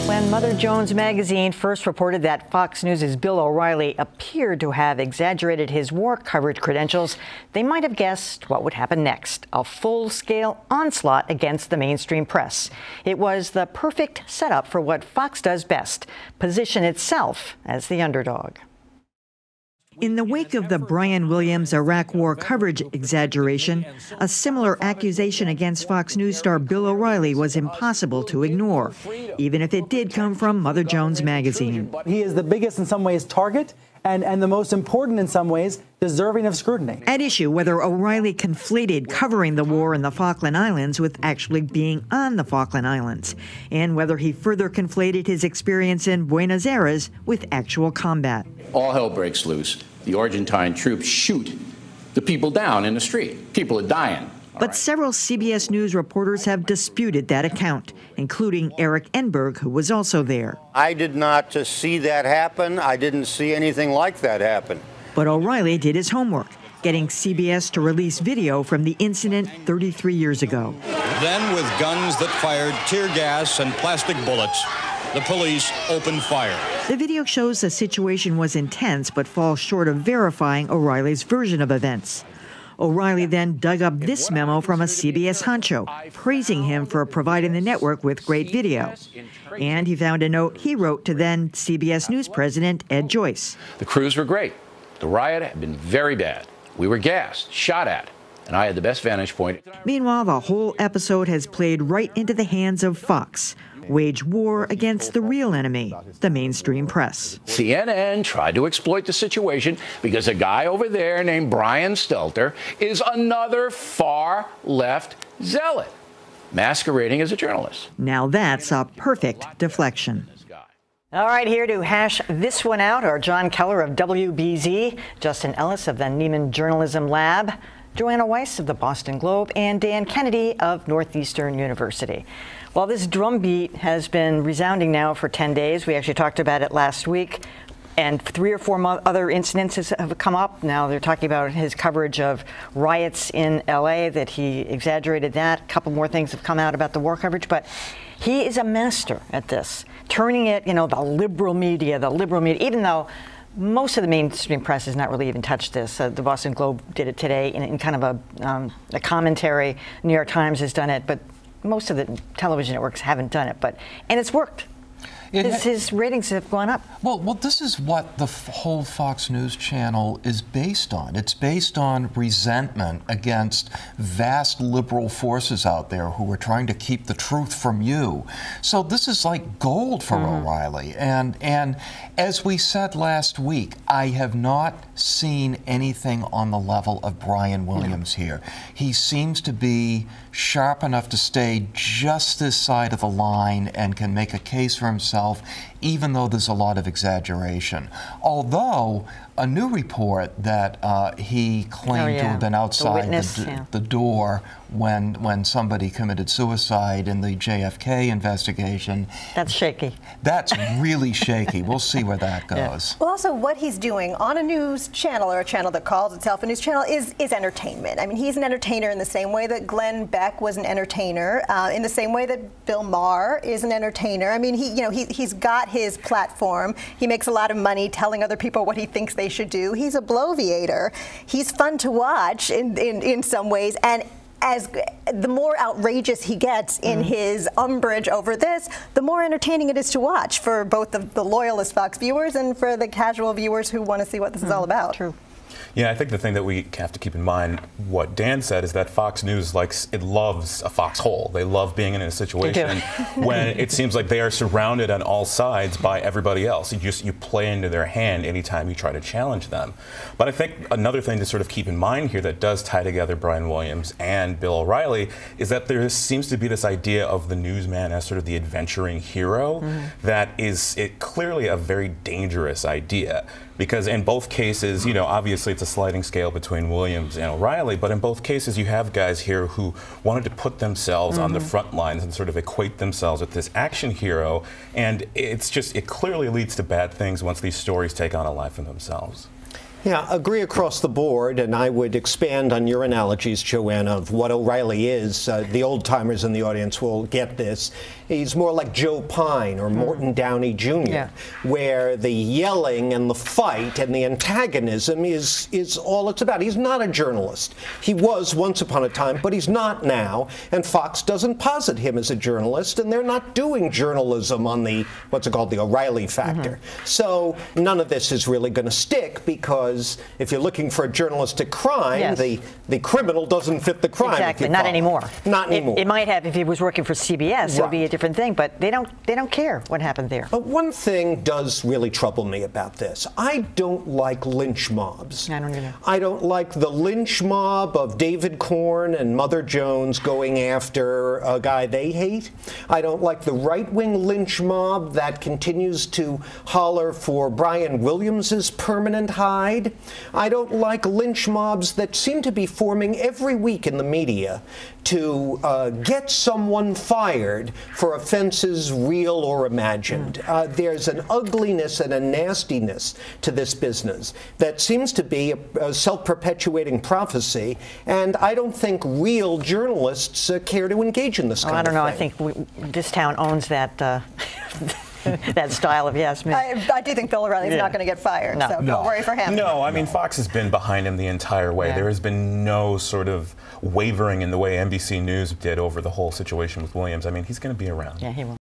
When Mother Jones magazine first reported that Fox News' Bill O'Reilly appeared to have exaggerated his war coverage credentials, they might have guessed what would happen next: a full-scale onslaught against the mainstream press. It was the perfect setup for what Fox does best: position itself as the underdog. In the wake of the Brian Williams Iraq War coverage exaggeration, a similar accusation against Fox News star Bill O'Reilly was impossible to ignore, even if it did come from Mother Jones magazine. He is the biggest in some ways target, and the most important in some ways deserving of scrutiny. At issue whether O'Reilly conflated covering the war in the Falkland Islands with actually being on the Falkland Islands, and whether he further conflated his experience in Buenos Aires with actual combat. All hell breaks loose. The Argentine troops shoot the people down in the street. People are dying. But several CBS News reporters have disputed that account, including Eric Enberg, who was also there. I did not see that happen. I didn't see anything like that happen. But O'Reilly did his homework, getting CBS to release video from the incident 33 years ago. Then, with guns that fired tear gas and plastic bullets, the police opened fire. The video shows the situation was intense, but falls short of verifying O'Reilly's version of events. O'Reilly then dug up this memo from a CBS honcho, praising him for providing the network with great video. And he found a note he wrote to then CBS News president Ed Joyce. The crews were great. The riot had been very bad. We were gassed, shot at, and I had the best vantage point. Meanwhile, the whole episode has played right into the hands of Fox. Wage war against the real enemy, the mainstream press. CNN tried to exploit the situation because a guy over there named Brian Stelter is another far-left zealot, masquerading as a journalist. Now that's a perfect deflection. All right, here to hash this one out are John Keller of WBZ, Justin Ellis of the Neiman Journalism Lab, Joanna Weiss of the Boston Globe, and Dan Kennedy of Northeastern University. Well, this drumbeat has been resounding now for 10 days. We actually talked about it last week, and 3 or 4 other incidences have come up. Now they're talking about his coverage of riots in LA, that he exaggerated that. A couple more things have come out about the war coverage, but he is a master at this, turning it, the liberal media, even though most of the mainstream press has not really even touched this. The Boston Globe did it today in kind of a commentary. New York Times has done it, but most of the television networks haven't done it. And it's worked. His ratings have gone up. Well, this is what the whole Fox News channel is based on. It's based on resentment against vast liberal forces out there who are trying to keep the truth from you. So this is like gold for O'Reilly. And as we said last week, I have not seen anything on the level of Brian Williams here. He seems to be sharp enough to stay just this side of the line and can make a case for himself, even though there's a lot of exaggeration. Although a new report that he claimed to have been outside the door when somebody committed suicide in the JFK investigation. That's shaky. That's really shaky. We'll see where that goes. Well, also what he's doing on a news channel, or a channel that calls itself a news channel, is entertainment. I mean, he's an entertainer in the same way that Glenn Beck was an entertainer, in the same way that Bill Maher is an entertainer. I mean, he's got his platform. He makes a lot of money telling other people what he thinks they should do. He's a bloviator. He's fun to watch in some ways, and as the more outrageous he gets in his umbrage over this, the more entertaining it is to watch for both the loyalist Fox viewers and for the casual viewers who want to see what this is all about. True. Yeah, I think the thing that we have to keep in mind, what Dan said, is that Fox News loves a foxhole. They love being in a situation when it seems like they are surrounded on all sides by everybody else. You play into their hand anytime you try to challenge them. But I think another thing to sort of keep in mind here that does tie together Brian Williams and Bill O'Reilly is that there seems to be this idea of the newsman as sort of the adventuring hero that is clearly a very dangerous idea. Because in both cases, obviously it's a sliding scale between Williams and O'Reilly, but in both cases you have guys here who wanted to put themselves on the front lines and sort of equate themselves with this action hero, and it clearly leads to bad things once these stories take on a life of themselves. Yeah, agree across the board, and I would expand on your analogies, Joanna, of what O'Reilly is. The old-timers in the audience will get this. He's more like Joe Pine or Morton Downey Jr., where the yelling and the fight and the antagonism is all it's about. He's not a journalist. He was once upon a time, but he's not now. And Fox doesn't posit him as a journalist, and they're not doing journalism on the, what's it called, the O'Reilly factor. So none of this is really going to stick, because if you're looking for a journalistic crime, the criminal doesn't fit the crime. Exactly. Not anymore. Not anymore. It might have if he was working for CBS. It would be a different thing, but they don't care what happened there. But one thing does really trouble me about this. I don't like lynch mobs. I don't either. I don't like the lynch mob of David Corn and Mother Jones going after a guy they hate. I don't like the right-wing lynch mob that continues to holler for Brian Williams's permanent hide. I don't like lynch mobs that seem to be forming every week in the media to get someone fired for offenses real or imagined. There's an ugliness and a nastiness to this business that seems to be a self-perpetuating prophecy, and I don't think real journalists care to engage in this kind of thing. I don't know. I think this town owns that that style of I do think Bill O'Reilly's not going to get fired, so don't worry for him. No, I mean, Fox has been behind him the entire way. There has been no sort of wavering in the way NBC News did over the whole situation with Williams. I mean, he's going to be around. Yeah, he will.